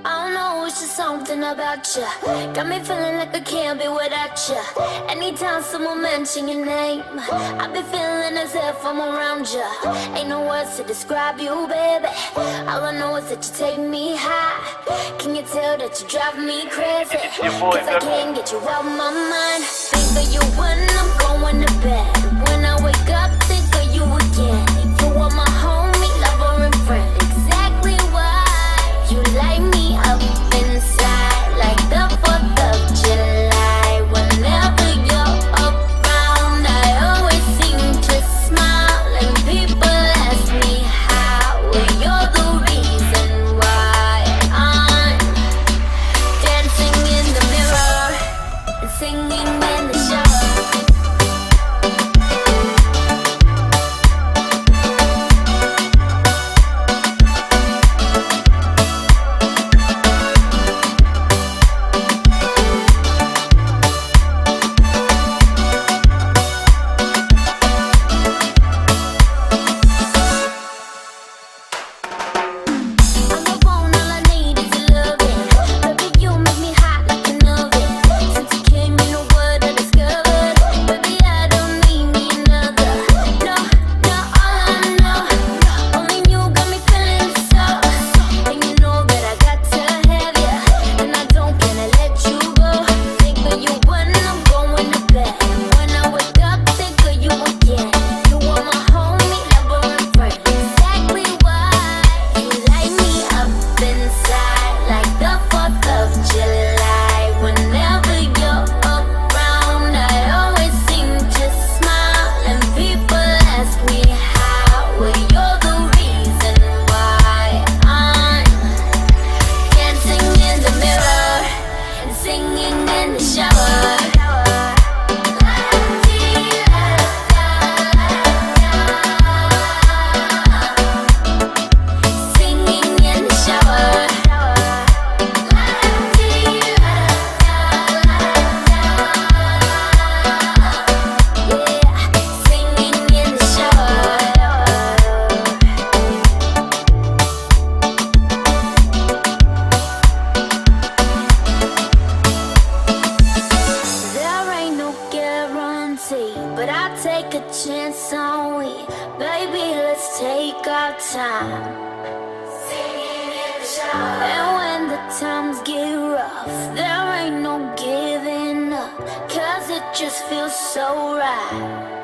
I don't know, it's just something about you. Got me feeling like I can't be without you. Anytime someone mention your name, I be feeling as if I'm around you. Ain't no words to describe you, baby. All I know is that you take me high. Can you tell that you drive me crazy? Cause I can't get you out my mind. Think of you when I'm going to bed. When I wake up, think of you again. You are my homie, lover, and friend. Exactly why you light me up inside like the 4th of July. Whenever you're around, I always seem to smile. And people ask me how, well, you're the reason why I'm dancing in the mirror and singing in the shower. But I take a chance on we. Baby, let's take our time. Singing in the shower. And when the times get rough, there ain't no giving up. Cause it just feels so right.